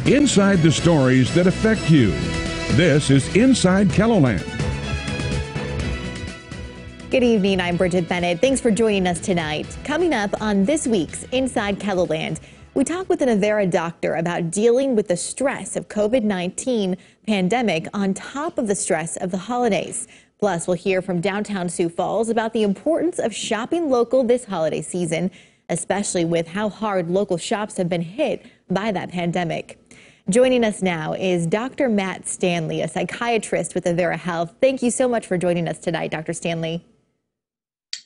Inside the stories that affect you. This is Inside KELOLAND. Good evening, I'm Bridget Bennett. Thanks for joining us tonight. Coming up on this week's Inside KELOLAND, we talk with an Avera doctor about dealing with the stress of COVID-19 pandemic on top of the stress of the holidays. Plus, we'll hear from downtown Sioux Falls about the importance of shopping local this holiday season, especially with how hard local shops have been hit by that pandemic. Joining us now is Dr. Matt Stanley, a psychiatrist with Avera Health. Thank you so much for joining us tonight, Dr. Stanley.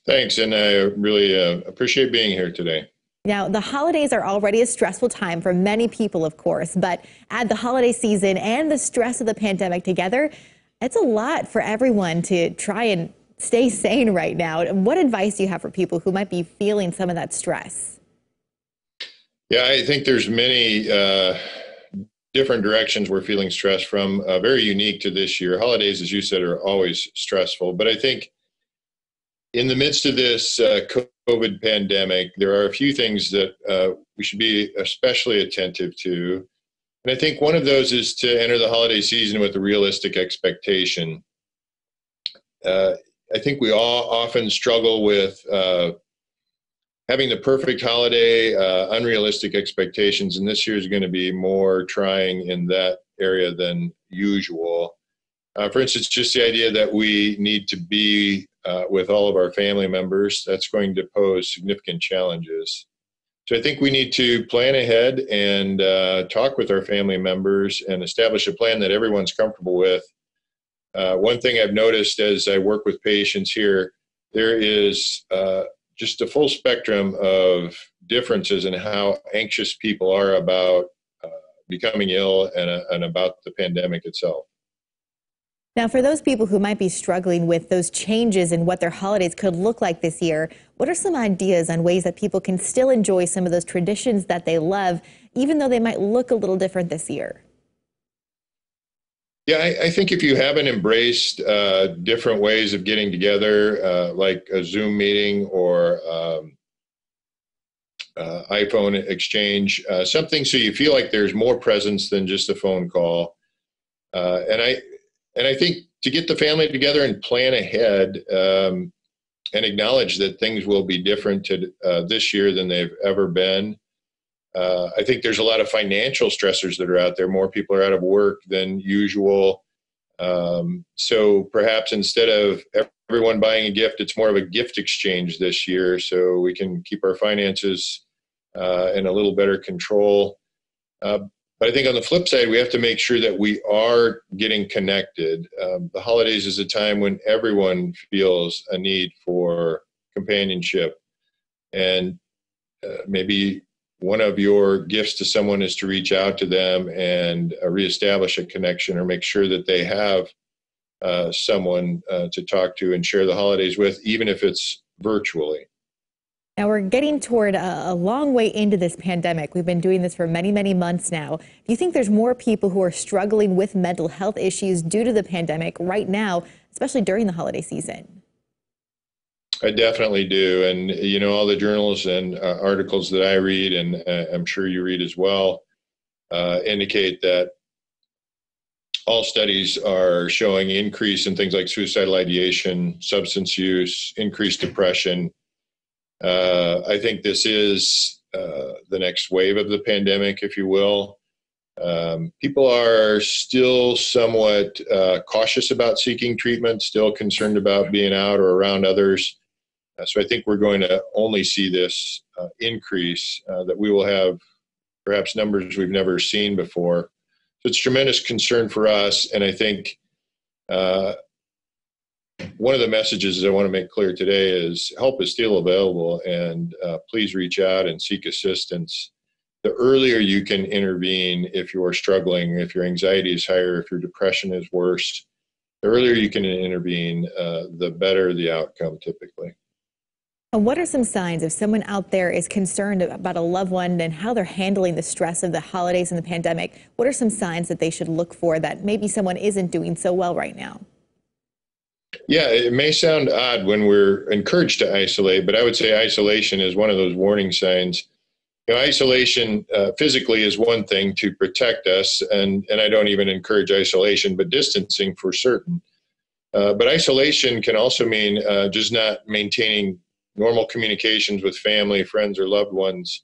Thanks, and I really appreciate being here today. Now, the holidays are already a stressful time for many people, of course, but add the holiday season and the stress of the pandemic together, it's a lot for everyone to try and stay sane right now. What advice do you have for people who might be feeling some of that stress? Yeah, I think there's many different directions we're feeling stress from, very unique to this year. Holidays, as you said, are always stressful, but I think in the midst of this COVID pandemic, there are a few things that we should be especially attentive to. And I think one of those is to enter the holiday season with a realistic expectation. I think we all often struggle with having the perfect holiday, unrealistic expectations, and this year is going to be more trying in that area than usual. For instance, just the idea that we need to be with all of our family members, that's going to pose significant challenges. So I think we need to plan ahead and talk with our family members and establish a plan that everyone's comfortable with. One thing I've noticed as I work with patients here, there is just a full spectrum of differences in how anxious people are about becoming ill and about the pandemic itself. Now, for those people who might be struggling with those changes in what their holidays could look like this year, what are some ideas on ways that people can still enjoy some of those traditions that they love, even though they might look a little different this year? Yeah, I think if you haven't embraced different ways of getting together, like a Zoom meeting or iPhone exchange, something so you feel like there's more presence than just a phone call. And I think to get the family together and plan ahead and acknowledge that things will be different this year than they've ever been. I think there's a lot of financial stressors that are out there. More people are out of work than usual. So perhaps instead of everyone buying a gift, it's more of a gift exchange this year so we can keep our finances in a little better control. But I think on the flip side, we have to make sure that we are getting connected. The holidays is a time when everyone feels a need for companionship. And maybe one of your gifts to someone is to reach out to them and reestablish a connection or make sure that they have someone to talk to and share the holidays with, even if it's virtually. Now, we're getting toward a long way into this pandemic. We've been doing this for many, many months now. Do you think there's more people who are struggling with mental health issues due to the pandemic right now, especially during the holiday season? I definitely do. And, you know, all the journals and articles that I read, and I'm sure you read as well, indicate that all studies are showing increase in things like suicidal ideation, substance use, increased depression. I think this is the next wave of the pandemic, if you will. People are still somewhat cautious about seeking treatment, still concerned about being out or around others. So I think we're going to only see this increase, that we will have perhaps numbers we've never seen before. So it's tremendous concern for us, and I think one of the messages I want to make clear today is help is still available, and please reach out and seek assistance. The earlier you can intervene if you're struggling, if your anxiety is higher, if your depression is worse, the earlier you can intervene, the better the outcome typically. And what are some signs if someone out there is concerned about a loved one and how they're handling the stress of the holidays and the pandemic? What are some signs that they should look for that maybe someone isn't doing so well right now? Yeah, it may sound odd when we're encouraged to isolate, but I would say isolation is one of those warning signs. Isolation physically is one thing to protect us, and I don't even encourage isolation, but distancing for certain. But isolation can also mean just not maintaining normal communications with family, friends, or loved ones.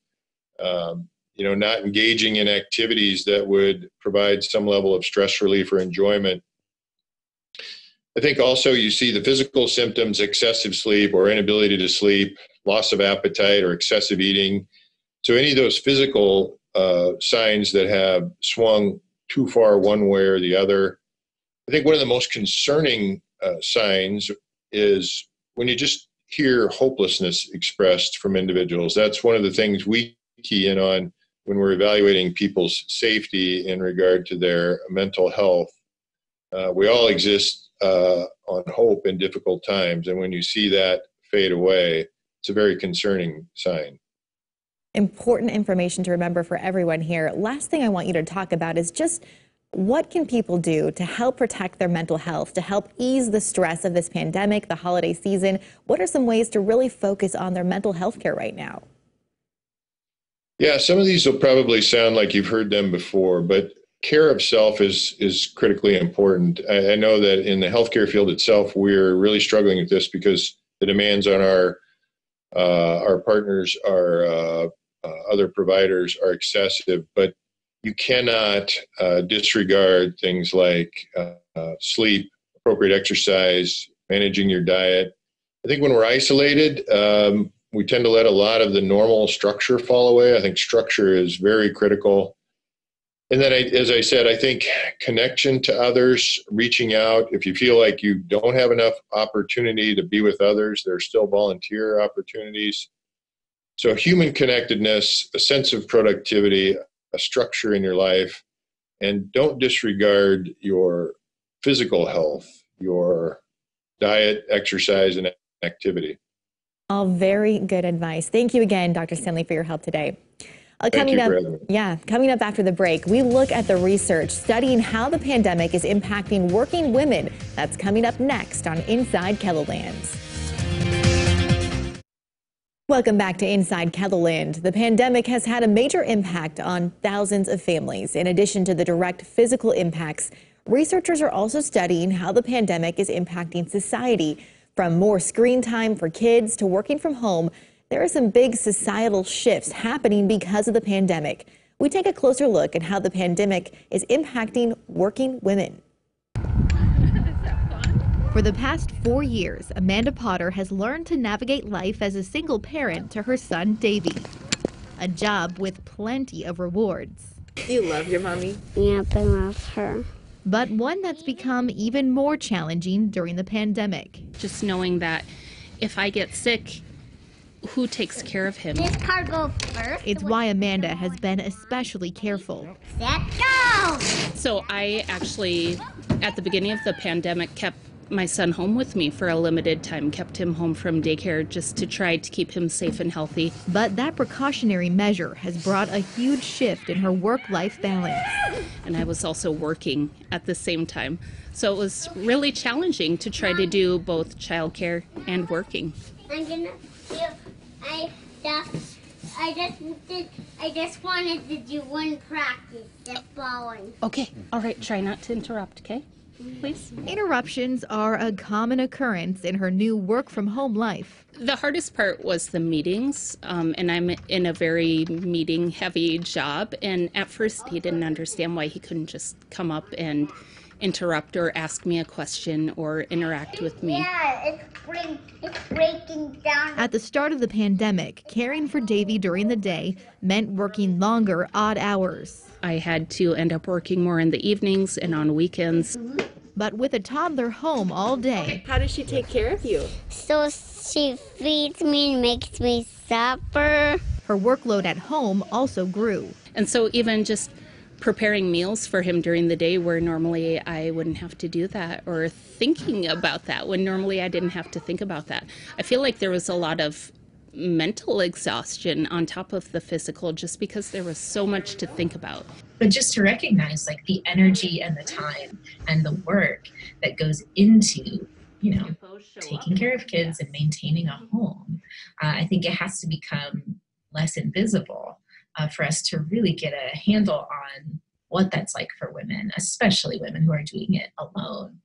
Not engaging in activities that would provide some level of stress relief or enjoyment. I think also you see the physical symptoms: excessive sleep or inability to sleep, loss of appetite or excessive eating. So any of those physical signs that have swung too far one way or the other. I think one of the most concerning signs is when you just hear hopelessness expressed from individuals. That's one of the things we key in on when we're evaluating people's safety in regard to their mental health. We all exist on hope in difficult times, and when you see that fade away, it's a very concerning sign. Important information to remember for everyone here. Last thing I want you to talk about is just what can people do to help protect their mental health, to help ease the stress of this pandemic, the holiday season? What are some ways to really focus on their mental health care right now? Yeah, some of these will probably sound like you've heard them before, but care of self is critically important. I know that in the healthcare field itself, we're really struggling with this because the demands on our partners, our other providers are excessive, but you cannot disregard things like sleep, appropriate exercise, managing your diet. I think when we're isolated, we tend to let a lot of the normal structure fall away. I think structure is very critical. And then, as I said, I think connection to others, reaching out. If you feel like you don't have enough opportunity to be with others, there are still volunteer opportunities. So human connectedness, a sense of productivity, a structure in your life, and don't disregard your physical health, your diet, exercise, and activity. All very good advice. Thank you again, Dr. Stanley, for your help today. Coming up after the break, we look at the research studying how the pandemic is impacting working women. That's coming up next on Inside KELOLAND. Welcome back to Inside KELOLAND. The pandemic has had a major impact on thousands of families. In addition to the direct physical impacts, researchers are also studying how the pandemic is impacting society. From more screen time for kids to working from home, there are some big societal shifts happening because of the pandemic. We take a closer look at how the pandemic is impacting working women. For the past 4 years, Amanda Potter has learned to navigate life as a single parent to her son, Davey. A job with plenty of rewards. Do you love your mommy? Yep, I love her. But one that's become even more challenging during the pandemic. Just knowing that if I get sick, who takes care of him? This car go first. It's why Amanda has been especially careful. Let's go! So I actually, at the beginning of the pandemic, kept my son home with me for a limited time, kept him home from daycare just to try to keep him safe and healthy. But that precautionary measure has brought a huge shift in her work-life balance. And I was also working at the same time. So it was really challenging to try to do both childcare and working. I'm gonna do, I just wanted to do one practice, just following. Okay, all right, try not to interrupt, okay? Please. Interruptions are a common occurrence in her new work-from-home life. The hardest part was the meetings, and I'm in a very meeting-heavy job, and at first he didn't understand why he couldn't just come up and interrupt or ask me a question or interact with me. Yeah, it's breaking down. At the start of the pandemic, caring for Davey during the day meant working longer, odd hours. I had to end up working more in the evenings and on weekends. But with a toddler home all day. How does she take care of you? So she feeds me and makes me supper. Her workload at home also grew. And so even just preparing meals for him during the day where normally I wouldn't have to do that, or thinking about that when normally I didn't have to think about that. I feel like there was a lot of mental exhaustion on top of the physical just because there was so much to think about. But just to recognize like the energy and the time and the work that goes into, taking care of kids and maintaining a home, I think it has to become less invisible for us to really get a handle on what that's like for women, especially women who are doing it alone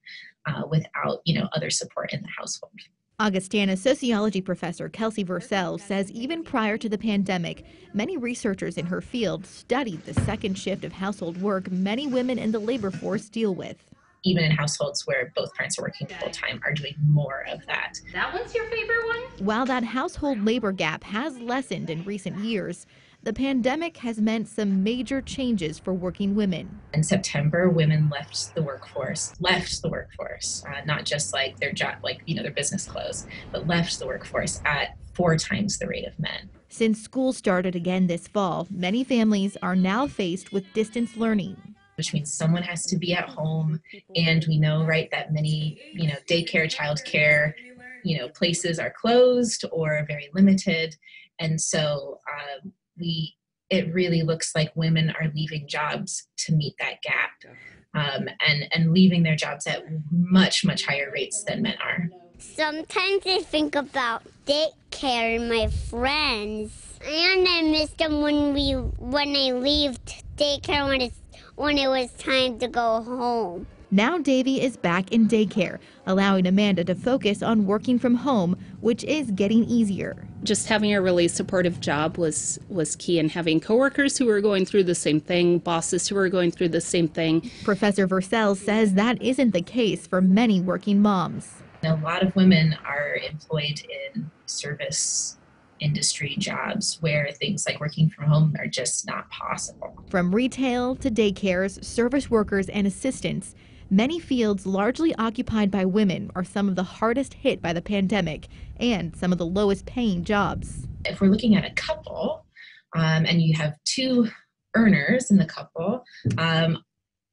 without, other support in the household. Augustana sociology professor Kelsey Vercel says even prior to the pandemic, many researchers in her field studied the second shift of household work many women in the labor force deal with. Even in households where both parents are working full-time are doing more of that. That one's your favorite one? While that household labor gap has lessened in recent years, the pandemic has meant some major changes for working women. In September, women left the workforce, not just like their job, their business closed, but left the workforce at 4 times the rate of men. Since school started again this fall, many families are now faced with distance learning, which means someone has to be at home. And we know, right, that many, daycare, childcare, places are closed or very limited. And so it really looks like women are leaving jobs to meet that gap and leaving their jobs at much, much higher rates than men are. Sometimes I think about daycare and my friends, and I miss them when I leave daycare when it was time to go home. Now Davy is back in daycare, allowing Amanda to focus on working from home, which is getting easier. Just having a really supportive job was key, and having coworkers who are going through the same thing, bosses who are going through the same thing. Professor Vercel says that isn't the case for many working moms. A lot of women are employed in service industry jobs where things like working from home are just not possible. From retail to daycares, service workers and assistants, many fields largely occupied by women are some of the hardest hit by the pandemic and some of the lowest paying jobs. If we're looking at a couple and you have 2 earners in the couple,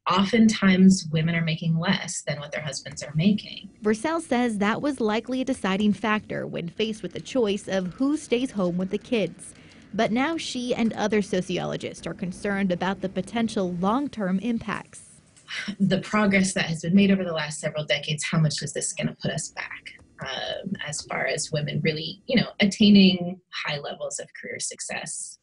oftentimes women are making less than what their husbands are making. Vercel says that was likely a deciding factor when faced with the choice of who stays home with the kids. But now she and other sociologists are concerned about the potential long-term impacts. The progress that has been made over the last several decades, how much is this going to put us back as far as women really, attaining high levels of career success?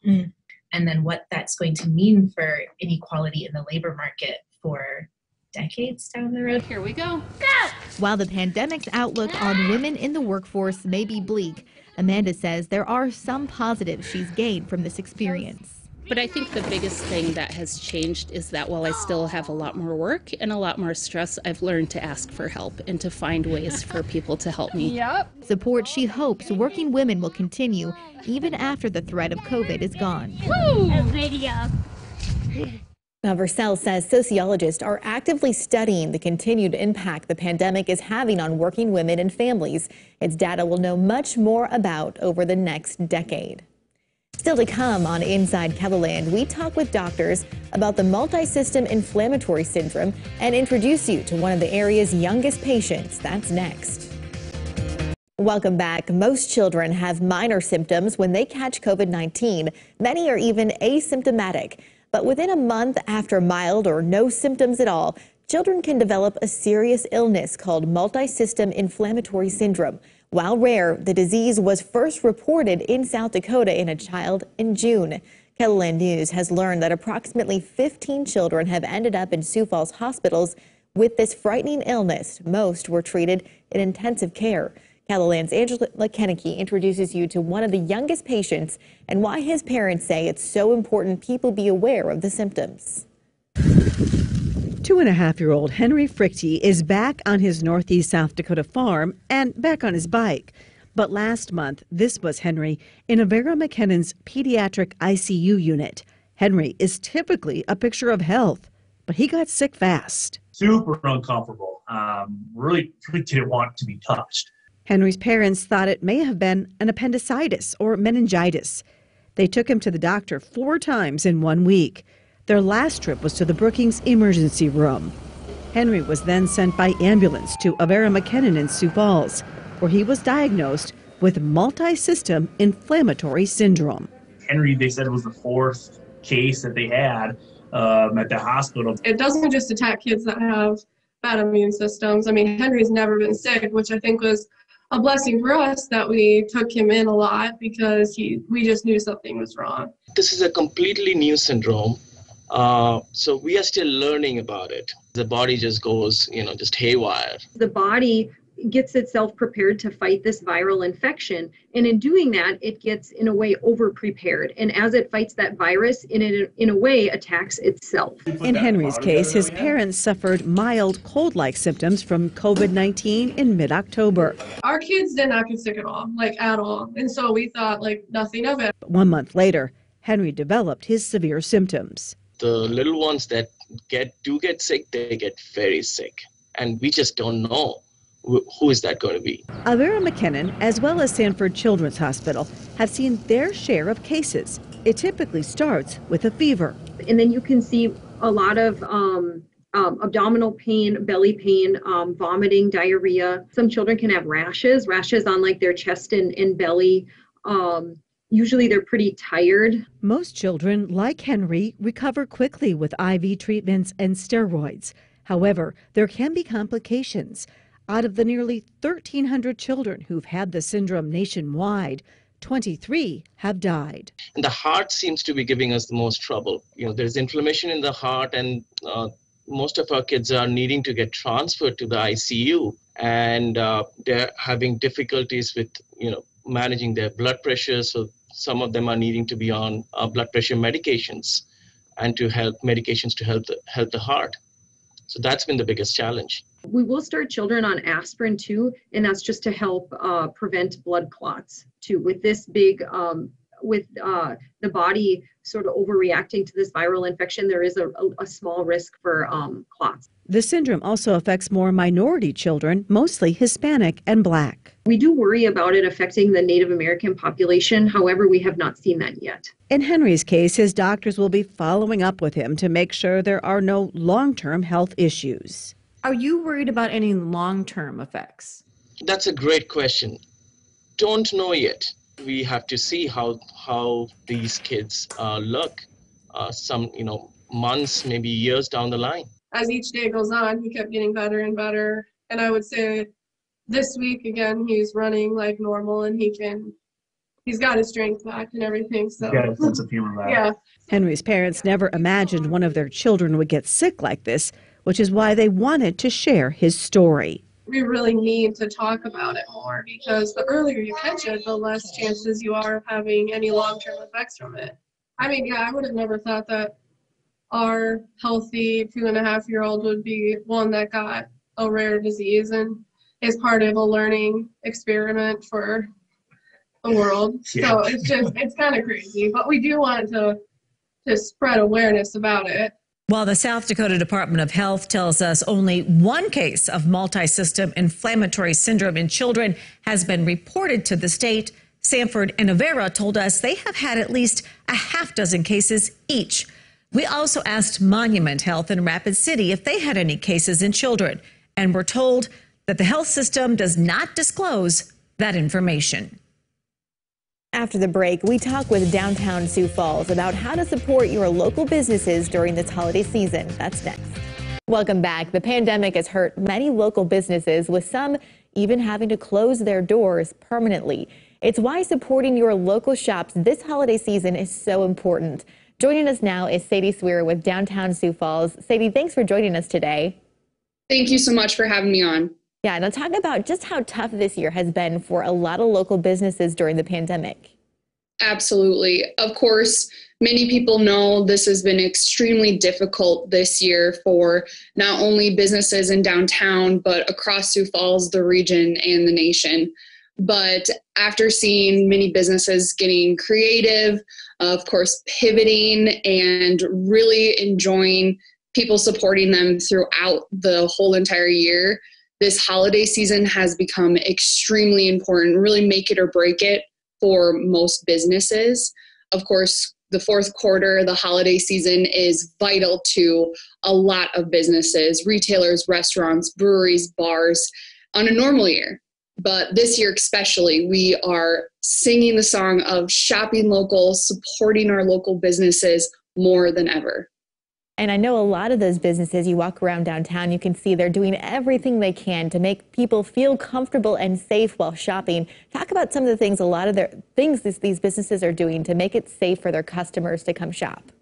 And then what that's going to mean for inequality in the labor market for decades down the road. Here we go. Go! While the pandemic's outlook on women in the workforce may be bleak, Amanda says there are some positives she's gained from this experience. But I think the biggest thing that has changed is that while I still have a lot more work and a lot more stress, I've learned to ask for help and to find ways for people to help me. Support she hopes working women will continue even after the threat of COVID is gone. A video. Now, Vercel says sociologists are actively studying the continued impact the pandemic is having on working women and families. Its data will know much more about over the next decade. Still to come on Inside KELOLAND, we talk with doctors about the multisystem inflammatory syndrome and introduce you to one of the area's youngest patients. That's next. Welcome back. Most children have minor symptoms when they catch COVID-19. Many are even asymptomatic. But within a month after mild or no symptoms at all, children can develop a serious illness called multisystem inflammatory syndrome. While rare, the disease was first reported in South Dakota in a child in June. KELOLAND News has learned that approximately 15 children have ended up in Sioux Falls hospitals with this frightening illness. Most were treated in intensive care. KELOLAND's Angela Kennecke introduces you to one of the youngest patients and why his parents say it's so important people be aware of the symptoms. 2.5-year-old Henry Frichte is back on his northeast South Dakota farm and back on his bike. But last month, this was Henry in Avera McKinnon's pediatric ICU unit. Henry is typically a picture of health, but he got sick fast. Super uncomfortable. Really didn't want to be touched. Henry's parents thought it may have been an appendicitis or meningitis. They took him to the doctor 4 times in 1 week. Their last trip was to the Brookings emergency room. Henry was then sent by ambulance to Avera McKinnon in Sioux Falls, where he was diagnosed with multisystem inflammatory syndrome. Henry, they said, was the 4th case that they had at the hospital. It doesn't just attack kids that have bad immune systems. I mean, Henry's never been sick, which I think was a blessing for us that we took him in a lot because we just knew something was wrong. This is a completely new syndrome. So we are still learning about it. The body just goes, just haywire. The body gets itself prepared to fight this viral infection. And in doing that, it gets, in a way, over-prepared. And as it fights that virus, in a way, attacks itself. In Henry's case, his parents suffered mild cold-like symptoms from COVID-19 in mid-October. Our kids did not get sick at all, at all. And so we thought, nothing of it. But 1 month later, Henry developed his severe symptoms. The little ones that do get sick, they get very sick. And we just don't know who is that going to be. Avera McKinnon, as well as Sanford Children's Hospital, have seen their share of cases. It typically starts with a fever. And then you can see a lot of abdominal pain, belly pain, vomiting, diarrhea. Some children can have rashes on their chest and belly. Usually they're pretty tired. Most children, like Henry, recover quickly with IV treatments and steroids. However, there can be complications. Out of the nearly 1,300 children who've had the syndrome nationwide, 23 have died. And the heart seems to be giving us the most trouble. There's inflammation in the heart, and most of our kids are needing to get transferred to the ICU, and they're having difficulties with, managing their blood pressure. So some of them are needing to be on blood pressure medications and medications to help the heart. So that's been the biggest challenge. We will start children on aspirin too, and that's just to help prevent blood clots too. With this big, the body sort of overreacting to this viral infection, there is a small risk for clots. The syndrome also affects more minority children, mostly Hispanic and Black. We do worry about it affecting the Native American population. However, we have not seen that yet. In Henry's case, his doctors will be following up with him to make sure there are no long-term health issues. Are you worried about any long-term effects? That's a great question. Don't know yet. We have to see how these kids look. Some, months, maybe years down the line. As each day goes on, he kept getting better and better. And I would say this week, again, he's running like normal, and he's got his strength back and everything. So got a sense of humor back. Yeah. Henry's parents never imagined one of their children would get sick like this, which is why they wanted to share his story. We really need to talk about it more, because the earlier you catch it, the less chances you are of having any long-term effects from it. I would have never thought that our healthy 2.5-year-old would be one that got a rare disease and is part of a learning experiment for the world. Yeah. So it's kind of crazy, but we do want to spread awareness about it. While the South Dakota Department of Health tells us only one case of multi-system inflammatory syndrome in children has been reported to the state, Sanford and Avera told us they have had at least a half dozen cases each. We also asked Monument Health in Rapid City if they had any cases in children, and were told that the health system does not disclose that information. After the break, we talk with Downtown Sioux Falls about how to support your local businesses during this holiday season. That's next. Welcome back. The pandemic has hurt many local businesses, with some even having to close their doors permanently. It's why supporting your local shops this holiday season is so important. Joining us now is Sadie Swear with Downtown Sioux Falls. Sadie, thanks for joining us today. Thank you so much for having me on. Yeah, now talk about just how tough this year has been for a lot of local businesses during the pandemic. Absolutely. Of course, many people know this has been extremely difficult this year for not only businesses in downtown, but across Sioux Falls, the region, and the nation. But after seeing many businesses getting creative, of course, pivoting and really enjoying people supporting them throughout the whole entire year, this holiday season has become extremely important, really make it or break it for most businesses. Of course, the fourth quarter, the holiday season, is vital to a lot of businesses, retailers, restaurants, breweries, bars, on a normal year. But this year especially, we are singing the song of shopping local, supporting our local businesses more than ever. And I know a lot of those businesses, you walk around downtown, you can see they're doing everything they can to make people feel comfortable and safe while shopping. Talk about some of the things, a lot of their things these businesses are doing to make it safe for their customers to come shop.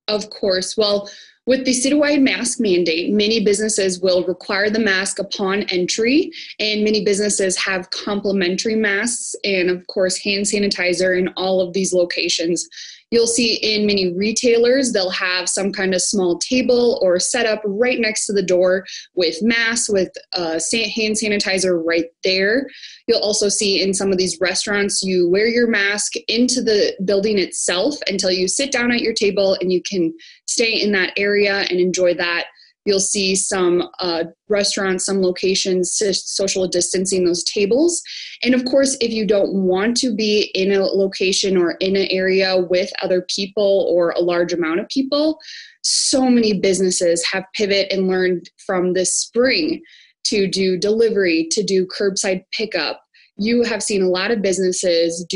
Of course. Well, with the citywide mask mandate, many businesses will require the mask upon entry, and many businesses have complimentary masks and, of course, hand sanitizer in all of these locations. You'll see in many retailers, they'll have some kind of small table or setup right next to the door with masks, with hand sanitizer right there. You'll also see in some of these restaurants, you wear your mask into the building itself until you sit down at your table and you can stay in that area and enjoy that. You'll see some restaurants, some locations, social distancing those tables. And of course, if you don't want to be in a location or in an area with other people or a large amount of people, so many businesses have pivoted and learned from this spring to do delivery, to do curbside pickup. You have seen a lot of businesses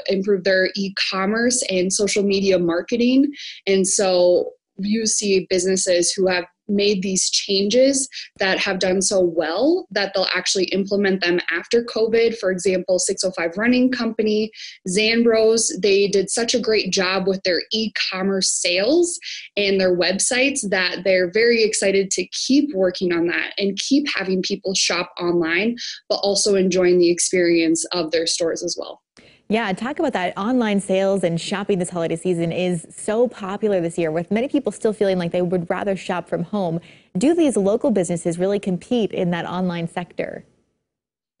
improve their e-commerce and social media marketing. And so you see businesses who have made these changes that have done so well that they'll actually implement them after COVID. For example, 605 Running Company, Zambros, they did such a great job with their e-commerce sales and their websites that they're very excited to keep working on that and keep having people shop online, but also enjoying the experience of their stores as well. Yeah, talk about that. Online sales and shopping this holiday season is so popular this year, with many people still feeling like they would rather shop from home. Do these local businesses really compete in that online sector?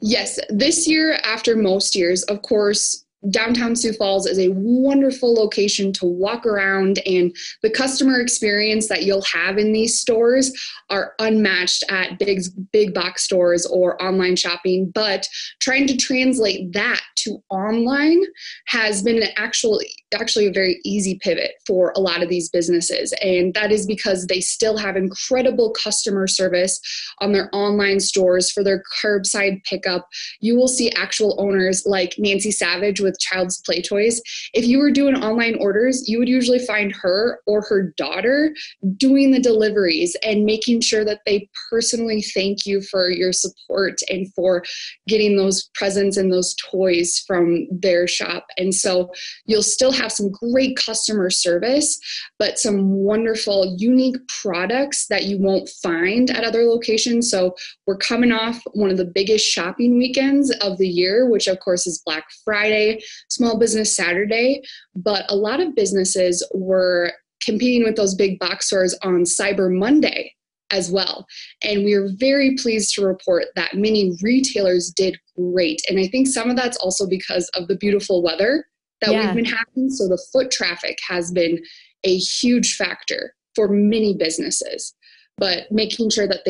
Yes, this year, after most years, of course, downtown Sioux Falls is a wonderful location to walk around, and the customer experience that you'll have in these stores are unmatched at big box stores or online shopping. But trying to translate that to online has been actually a very easy pivot for a lot of these businesses. And that is because they still have incredible customer service on their online stores for their curbside pickup. You will see actual owners like Nancy Savage with Child's Play Toys. If you were doing online orders, you would usually find her or her daughter doing the deliveries and making sure that they personally thank you for your support and for getting those presents and those toys from their shop. And so you'll still have some great customer service, but some wonderful, unique products that you won't find at other locations. So we're coming off one of the biggest shopping weekends of the year, which of course is Black Friday, Small Business Saturday, but a lot of businesses were competing with those big box stores on Cyber Monday as well. And we are very pleased to report that many retailers did great. And I think some of that's also because of the beautiful weather that we've been having. So the foot traffic has been a huge factor for many businesses. But making sure that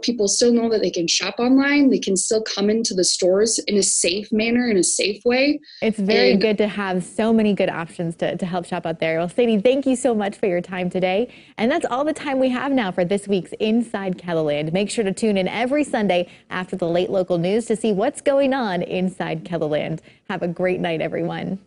people still know that they can shop online, they can still come into the stores in a safe manner, in a safe way. It's very good to have so many good options to help shop out there. Well, Sadie, thank you so much for your time today. And that's all the time we have now for this week's Inside KELOLAND. Make sure to tune in every Sunday after the late local news to see what's going on inside KELOLAND. Have a great night, everyone.